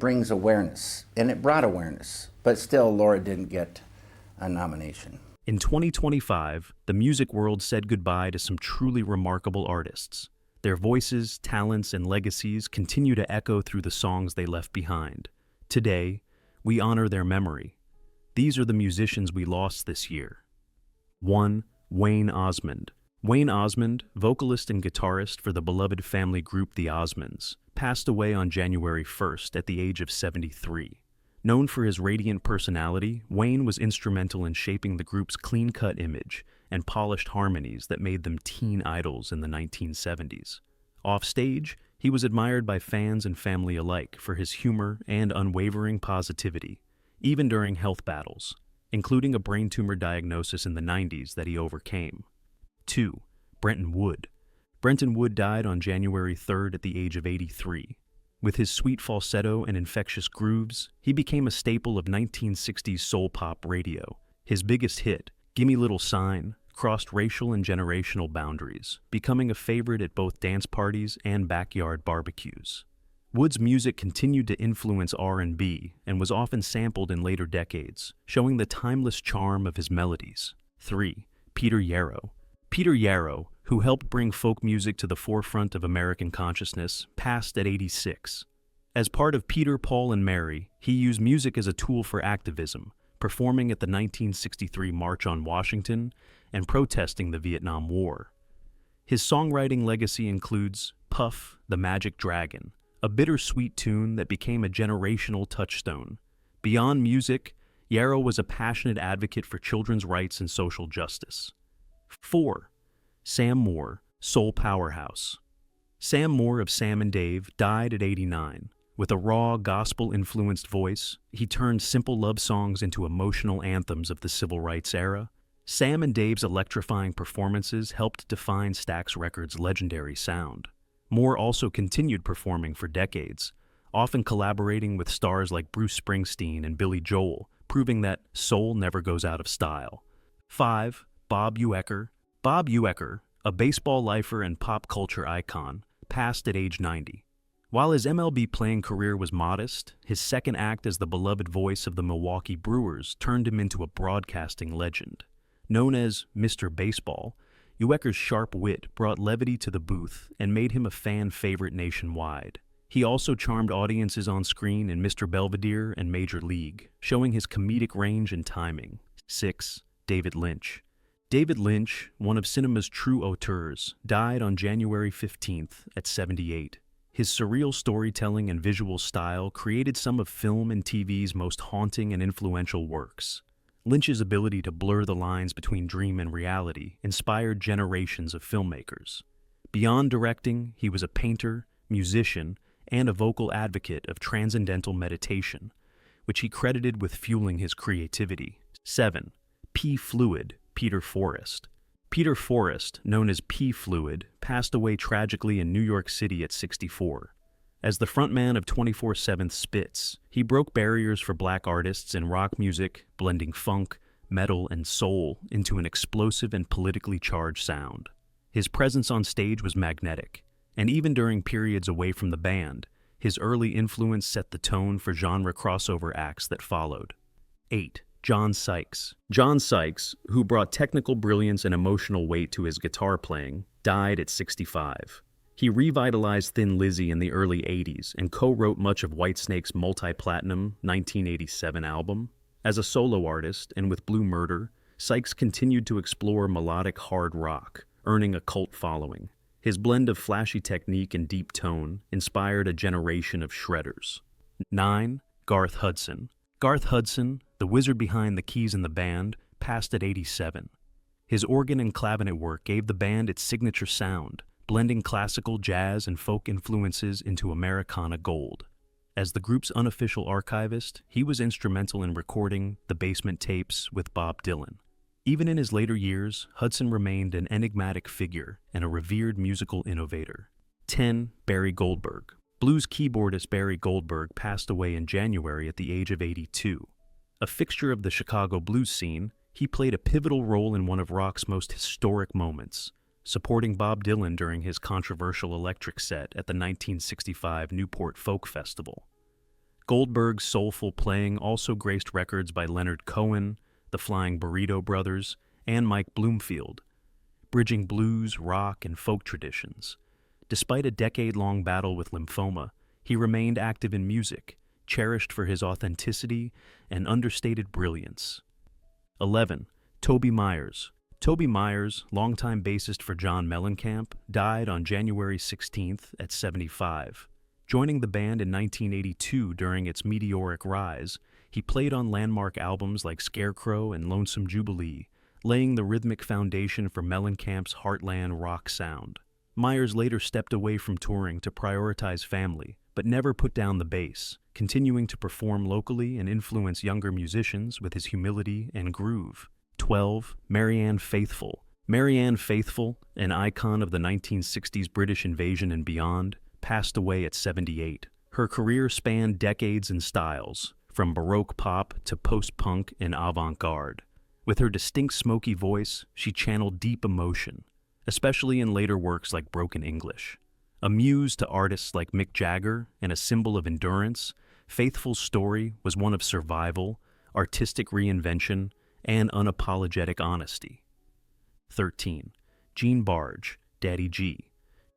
brings awareness, and it brought awareness, but still Laura didn't get a nomination. In 2025, the music world said goodbye to some truly remarkable artists. Their voices, talents, and legacies continue to echo through the songs they left behind. Today, we honor their memory. These are the musicians we lost this year. 1. Wayne Osmond. Wayne Osmond, vocalist and guitarist for the beloved family group The Osmonds, passed away on January 1st at the age of 73. Known for his radiant personality, Wayne was instrumental in shaping the group's clean-cut image and polished harmonies that made them teen idols in the 1970s. Offstage, he was admired by fans and family alike for his humor and unwavering positivity, even during health battles, including a brain tumor diagnosis in the 90s that he overcame. 2. Brenton Wood. Brenton Wood died on January 3rd at the age of 83. With his sweet falsetto and infectious grooves, he became a staple of 1960s soul pop radio. His biggest hit, Gimme Little Sign, crossed racial and generational boundaries, becoming a favorite at both dance parties and backyard barbecues. Wood's music continued to influence R&B and was often sampled in later decades, showing the timeless charm of his melodies. 3. Peter Yarrow. Peter Yarrow, who helped bring folk music to the forefront of American consciousness, passed at 86. As part of Peter, Paul, and Mary, he used music as a tool for activism, performing at the 1963 March on Washington and protesting the Vietnam War. His songwriting legacy includes Puff, the Magic Dragon, a bittersweet tune that became a generational touchstone. Beyond music, Yarrow was a passionate advocate for children's rights and social justice. 4. Sam Moore, soul powerhouse. Sam Moore of Sam and Dave died at 89. With a raw, gospel-influenced voice, he turned simple love songs into emotional anthems of the civil rights era. Sam and Dave's electrifying performances helped define Stax Records' legendary sound. Moore also continued performing for decades, often collaborating with stars like Bruce Springsteen and Billy Joel, proving that soul never goes out of style. 5. Bob Uecker. Bob Uecker, a baseball lifer and pop culture icon, passed at age 90. While his MLB playing career was modest, his second act as the beloved voice of the Milwaukee Brewers turned him into a broadcasting legend. Known as Mr. Baseball, Uecker's sharp wit brought levity to the booth and made him a fan favorite nationwide. He also charmed audiences on screen in Mr. Belvedere and Major League, showing his comedic range and timing. 6. David Lynch. David Lynch, one of cinema's true auteurs, died on January 15th at 78. His surreal storytelling and visual style created some of film and TV's most haunting and influential works. Lynch's ability to blur the lines between dream and reality inspired generations of filmmakers. Beyond directing, he was a painter, musician, and a vocal advocate of transcendental meditation, which he credited with fueling his creativity. 7. P. Fluid, Peter Forrest. Peter Forrest, known as P. Fluid, passed away tragically in New York City at 64. As the frontman of 24/7 Spitz, he broke barriers for black artists in rock music, blending funk, metal, and soul into an explosive and politically charged sound. His presence on stage was magnetic, and even during periods away from the band, his early influence set the tone for genre crossover acts that followed. 8. John Sykes. John Sykes, who brought technical brilliance and emotional weight to his guitar playing, died at 65. He revitalized Thin Lizzy in the early 80s and co-wrote much of Whitesnake's multi-platinum 1987 album. As a solo artist and with Blue Murder, Sykes continued to explore melodic hard rock, earning a cult following. His blend of flashy technique and deep tone inspired a generation of shredders. 9. Garth Hudson. Garth Hudson, the wizard behind the keys in the band, passed at 87. His organ and clavinet work gave the band its signature sound, blending classical, jazz, and folk influences into Americana gold. As the group's unofficial archivist, he was instrumental in recording the Basement Tapes with Bob Dylan. Even in his later years, Hudson remained an enigmatic figure and a revered musical innovator. 10. Barry Goldberg. Blues keyboardist Barry Goldberg passed away in January at the age of 82. A fixture of the Chicago blues scene, he played a pivotal role in one of rock's most historic moments, supporting Bob Dylan during his controversial electric set at the 1965 Newport Folk Festival. Goldberg's soulful playing also graced records by Leonard Cohen, the Flying Burrito Brothers, and Mike Bloomfield, bridging blues, rock, and folk traditions. Despite a decade-long battle with lymphoma, he remained active in music, cherished for his authenticity and understated brilliance. 11. Toby Myers. Toby Myers, longtime bassist for John Mellencamp, died on January 16th at 75. Joining the band in 1982 during its meteoric rise, he played on landmark albums like Scarecrow and Lonesome Jubilee, laying the rhythmic foundation for Mellencamp's heartland rock sound. Myers later stepped away from touring to prioritize family, but never put down the bass, continuing to perform locally and influence younger musicians with his humility and groove. 12. Marianne Faithfull. Marianne Faithfull, an icon of the 1960s British invasion and beyond, passed away at 78. Her career spanned decades and styles, from Baroque pop to post-punk and avant-garde. With her distinct smoky voice, she channeled deep emotion, especially in later works like Broken English. A muse to artists like Mick Jagger and a symbol of endurance, Faithfull's story was one of survival, artistic reinvention, and unapologetic honesty. 13. Gene Barge, Daddy G.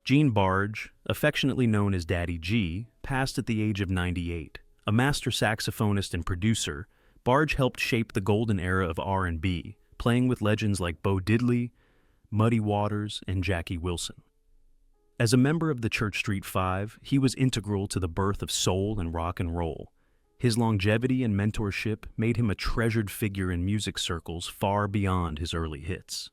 Gene Barge, affectionately known as Daddy G, passed at the age of 98. A master saxophonist and producer, Barge helped shape the golden era of R&B, playing with legends like Bo Diddley, Muddy Waters, and Jackie Wilson. As a member of the Church Street Five, he was integral to the birth of soul and rock and roll. His longevity and mentorship made him a treasured figure in music circles far beyond his early hits.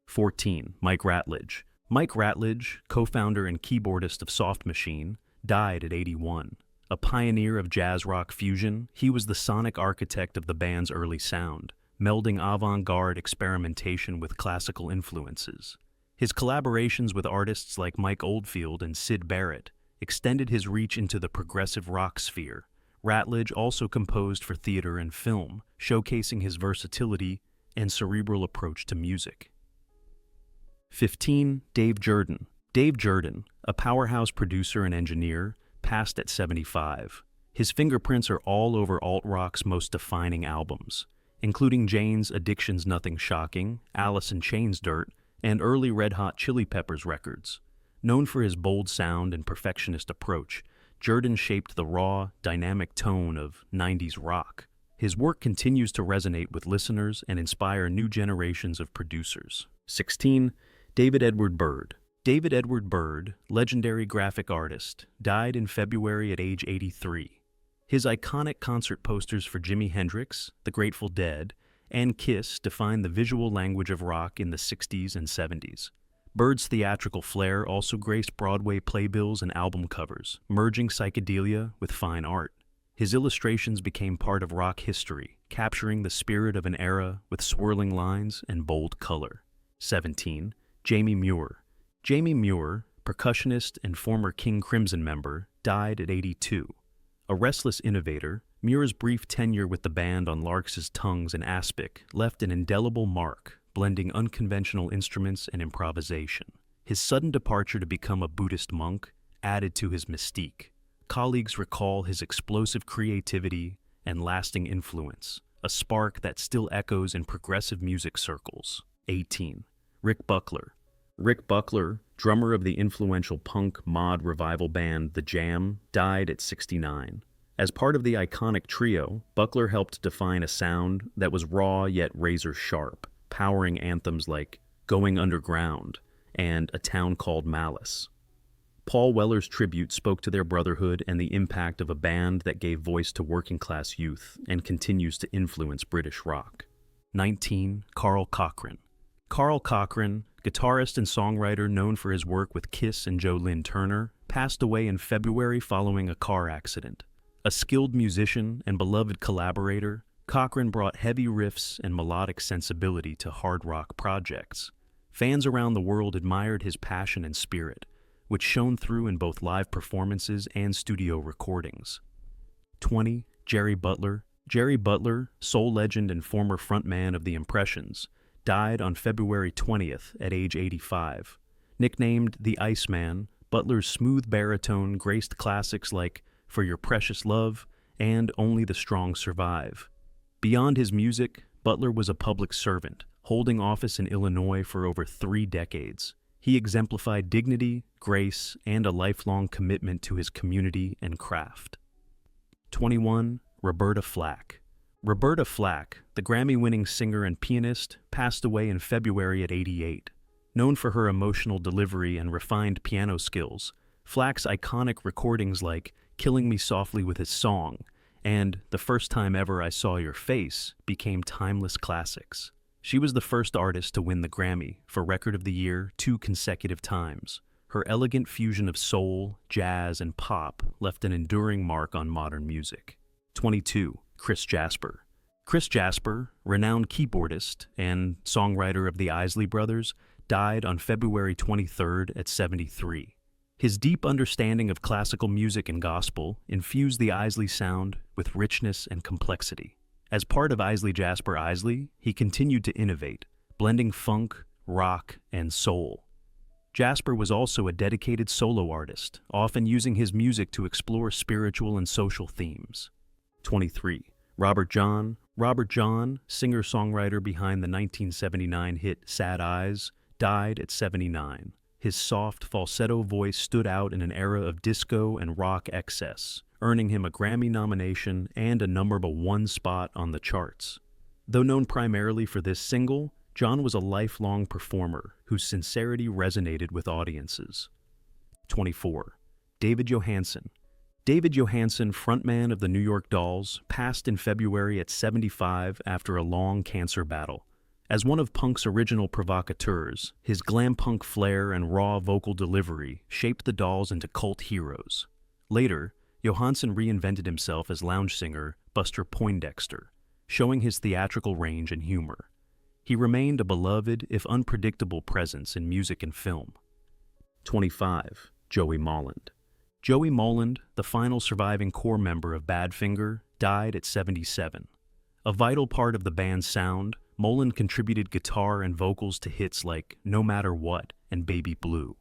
14. Mike Ratledge. Mike Ratledge, co-founder and keyboardist of Soft Machine, died at 81. A pioneer of jazz rock fusion, he was the sonic architect of the band's early sound, melding avant-garde experimentation with classical influences. His collaborations with artists like Mike Oldfield and Syd Barrett extended his reach into the progressive rock sphere. Ratledge also composed for theater and film, showcasing his versatility and cerebral approach to music. 15. Dave Jerden. Dave Jerden, a powerhouse producer and engineer, passed at 75. His fingerprints are all over alt-rock's most defining albums, including Jane's Addiction's Nothing Shocking, Alice in Chains' Dirt, and early Red Hot Chili Peppers records. Known for his bold sound and perfectionist approach, Jerden shaped the raw, dynamic tone of 90s rock. His work continues to resonate with listeners and inspire new generations of producers. 16. David Edward Byrd. David Edward Byrd, legendary graphic artist, died in February at age 83. His iconic concert posters for Jimi Hendrix, The Grateful Dead, and Kiss defined the visual language of rock in the 60s and 70s. Byrd's theatrical flair also graced Broadway playbills and album covers, merging psychedelia with fine art. His illustrations became part of rock history, capturing the spirit of an era with swirling lines and bold color. 17. Jamie Muir. Jamie Muir, percussionist and former King Crimson member, died at 82. A restless innovator, Muir's brief tenure with the band on Larks' Tongues and Aspic left an indelible mark, blending unconventional instruments and improvisation. His sudden departure to become a Buddhist monk added to his mystique. Colleagues recall his explosive creativity and lasting influence, a spark that still echoes in progressive music circles. 18. Rick Buckler. Rick Buckler, drummer of the influential punk mod revival band The Jam, died at 69. As part of the iconic trio, Buckler helped define a sound that was raw yet razor-sharp, powering anthems like Going Underground and A Town Called Malice. Paul Weller's tribute spoke to their brotherhood and the impact of a band that gave voice to working-class youth and continues to influence British rock. 19. Carl Cochran. Carl Cochran, guitarist and songwriter known for his work with Kiss and Joe Lynn Turner, passed away in February following a car accident. A skilled musician and beloved collaborator, Cochran brought heavy riffs and melodic sensibility to hard rock projects. Fans around the world admired his passion and spirit, which shone through in both live performances and studio recordings. 20. Jerry Butler. Jerry Butler, soul legend and former frontman of The Impressions, died on February 20th at age 85. Nicknamed the Iceman, Butler's smooth baritone graced classics like For Your Precious Love, and Only the Strong Survive. Beyond his music, Butler was a public servant, holding office in Illinois for over 3 decades. He exemplified dignity, grace, and a lifelong commitment to his community and craft. 21. Roberta Flack. Roberta Flack, the Grammy-winning singer and pianist, passed away in February at 88. Known for her emotional delivery and refined piano skills, Flack's iconic recordings like Killing Me Softly with His Song and The First Time Ever I Saw Your Face became timeless classics. She was the first artist to win the Grammy for Record of the Year 2 consecutive times. Her elegant fusion of soul, jazz, and pop left an enduring mark on modern music. 22. Chris Jasper. Chris Jasper, renowned keyboardist and songwriter of the Isley Brothers, died on February 23rd at 73. His deep understanding of classical music and gospel infused the Isley sound with richness and complexity. As part of Isley Jasper Isley, he continued to innovate, blending funk, rock, and soul. Jasper was also a dedicated solo artist, often using his music to explore spiritual and social themes. 23. Robert John. Robert John, singer-songwriter behind the 1979 hit Sad Eyes, died at 79. His soft, falsetto voice stood out in an era of disco and rock excess, earning him a Grammy nomination and a #1 spot on the charts. Though known primarily for this single, John was a lifelong performer whose sincerity resonated with audiences. 24. David Johansen. David Johansen, frontman of the New York Dolls, passed in February at 75 after a long cancer battle. As one of punk's original provocateurs, his glam punk flair and raw vocal delivery shaped the Dolls into cult heroes. Later, Johansen reinvented himself as lounge singer Buster Poindexter, showing his theatrical range and humor. He remained a beloved, if unpredictable, presence in music and film. 25. Joey Molland. Joey Molland, the final surviving core member of Badfinger, died at 77. A vital part of the band's sound, Molland contributed guitar and vocals to hits like No Matter What and Baby Blue.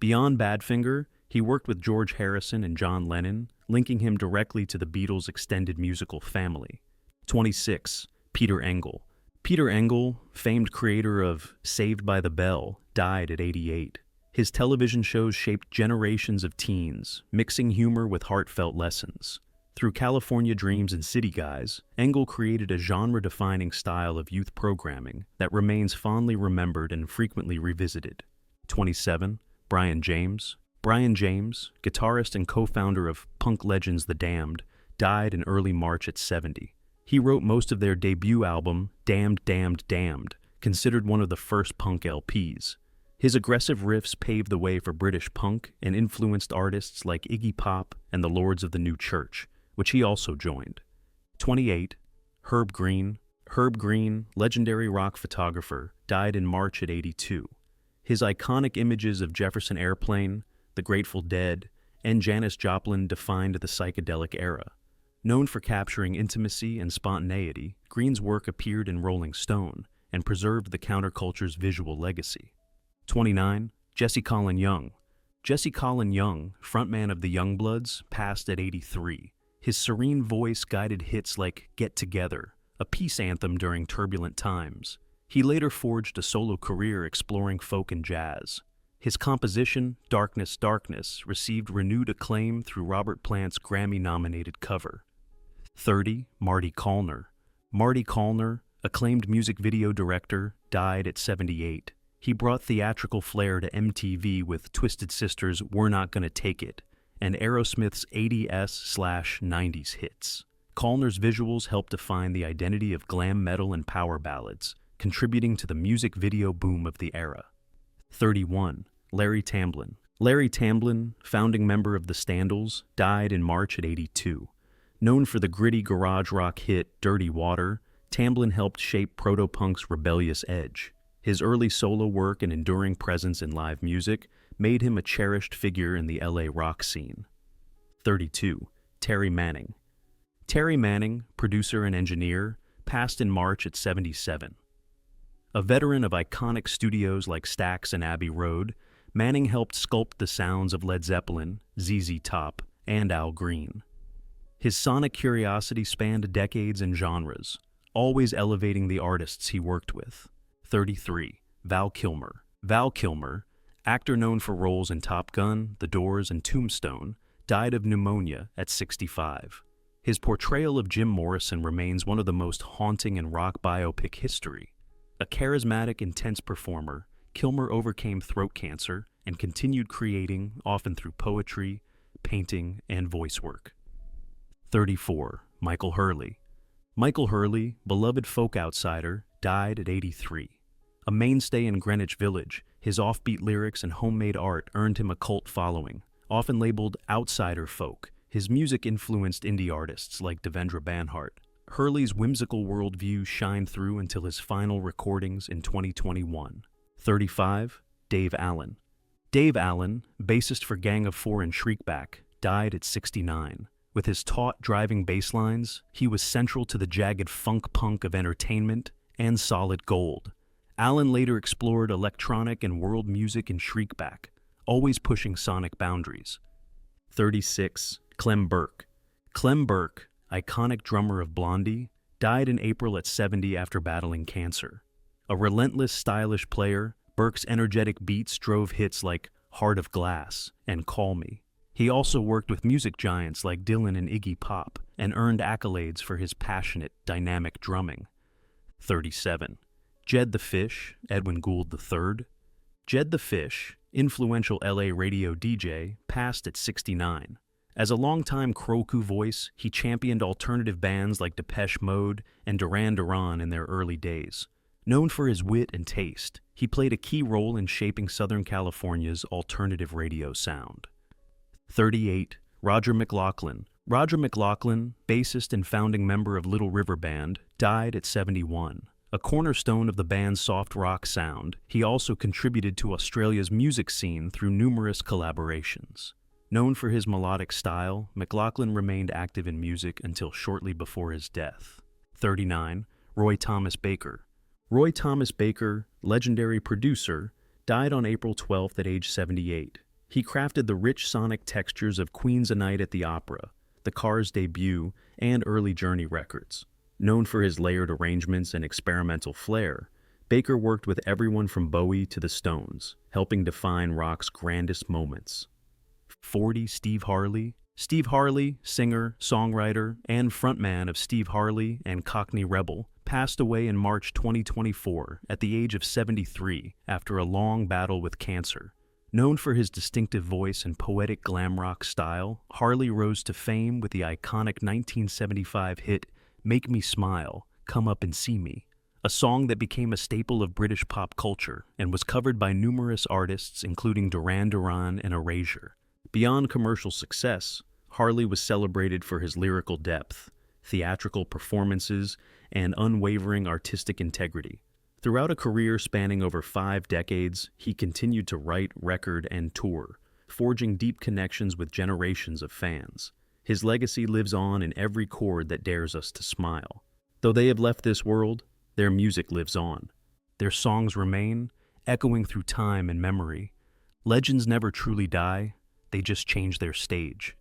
Beyond Badfinger, he worked with George Harrison and John Lennon, linking him directly to the Beatles' extended musical family. 26. Peter Engel. Peter Engel, famed creator of Saved by the Bell, died at 88. His television shows shaped generations of teens, mixing humor with heartfelt lessons. Through California Dreams and City Guys, Engel created a genre-defining style of youth programming that remains fondly remembered and frequently revisited. 27. Brian James. Brian James, guitarist and co-founder of punk legends The Damned, died in early March at 70. He wrote most of their debut album, Damned, Damned, Damned, considered one of the first punk LPs. His aggressive riffs paved the way for British punk and influenced artists like Iggy Pop and the Lords of the New Church, which he also joined. 28. Herb Green. Herb Green, legendary rock photographer, died in March at 82. His iconic images of Jefferson Airplane, the Grateful Dead, and Janis Joplin defined the psychedelic era. Known for capturing intimacy and spontaneity, Green's work appeared in Rolling Stone and preserved the counterculture's visual legacy. 29. Jesse Colin Young. Jesse Colin Young, frontman of the Youngbloods, passed at 83. His serene voice guided hits like Get Together, a peace anthem during turbulent times. He later forged a solo career exploring folk and jazz. His composition, Darkness, Darkness, received renewed acclaim through Robert Plant's Grammy-nominated cover. 30. Marty Callner. Marty Callner, acclaimed music video director, died at 78. He brought theatrical flair to MTV with Twisted Sister's We're Not Gonna Take It and Aerosmith's 80s/90s hits. Callner's visuals helped define the identity of glam metal and power ballads, contributing to the music video boom of the era. 31. Larry Tamblyn. Larry Tamblyn, founding member of the Standals, died in March at 82. Known for the gritty garage rock hit Dirty Water, Tamblyn helped shape proto-punk's rebellious edge. His early solo work and enduring presence in live music made him a cherished figure in the LA rock scene. 32. Terry Manning. Terry Manning, producer and engineer, passed in March at 77. A veteran of iconic studios like Stax and Abbey Road, Manning helped sculpt the sounds of Led Zeppelin, ZZ Top, and Al Green. His sonic curiosity spanned decades and genres, always elevating the artists he worked with. 33. Val Kilmer. Val Kilmer, actor known for roles in Top Gun, The Doors, and Tombstone, died of pneumonia at 65. His portrayal of Jim Morrison remains one of the most haunting in rock biopic history. A charismatic, intense performer, Kilmer overcame throat cancer and continued creating, often through poetry, painting, and voice work. 34. Michael Hurley. Michael Hurley, beloved folk outsider, died at 83. A mainstay in Greenwich Village, his offbeat lyrics and homemade art earned him a cult following. Often labeled outsider folk, his music influenced indie artists like Devendra Banhart. Hurley's whimsical worldview shined through until his final recordings in 2021. 35. Dave Allen. Dave Allen, bassist for Gang of Four and Shriekback, died at 69. With his taut, driving bass lines, he was central to the jagged funk punk of Entertainment and Solid Gold. Allen later explored electronic and world music in Shriekback, always pushing sonic boundaries. 36. Clem Burke. Clem Burke, iconic drummer of Blondie, died in April at 70 after battling cancer. A relentless, stylish player, Burke's energetic beats drove hits like Heart of Glass and Call Me. He also worked with music giants like Dylan and Iggy Pop and earned accolades for his passionate, dynamic drumming. 37. Jed the Fish, Edwin Gould III. Jed the Fish, influential LA radio DJ, passed at 69. As a longtime Kroku voice, he championed alternative bands like Depeche Mode and Duran Duran in their early days. Known for his wit and taste, he played a key role in shaping Southern California's alternative radio sound. 38. Roger McLaughlin. Roger McLaughlin, bassist and founding member of Little River Band, died at 71. A cornerstone of the band's soft rock sound, he also contributed to Australia's music scene through numerous collaborations. Known for his melodic style, McLaughlin remained active in music until shortly before his death. 39. Roy Thomas Baker. Roy Thomas Baker, legendary producer, died on April 12th at age 78. He crafted the rich sonic textures of Queen's A Night at the Opera, The Cars' debut, and early Journey records. Known for his layered arrangements and experimental flair, Baker worked with everyone from Bowie to the Stones, helping define rock's grandest moments. 40. Steve Harley. Steve Harley, singer, songwriter, and frontman of Steve Harley and Cockney Rebel, passed away in March 2024 at the age of 73 after a long battle with cancer. Known for his distinctive voice and poetic glam rock style, Harley rose to fame with the iconic 1975 hit Make Me Smile, Come Up and See Me, a song that became a staple of British pop culture and was covered by numerous artists including Duran Duran and Erasure. Beyond commercial success, Harley was celebrated for his lyrical depth, theatrical performances, and unwavering artistic integrity. Throughout a career spanning over 5 decades, he continued to write, record, and tour, forging deep connections with generations of fans. His legacy lives on in every chord that dares us to smile. Though they have left this world, their music lives on. Their songs remain, echoing through time and memory. Legends never truly die, they just change their stage.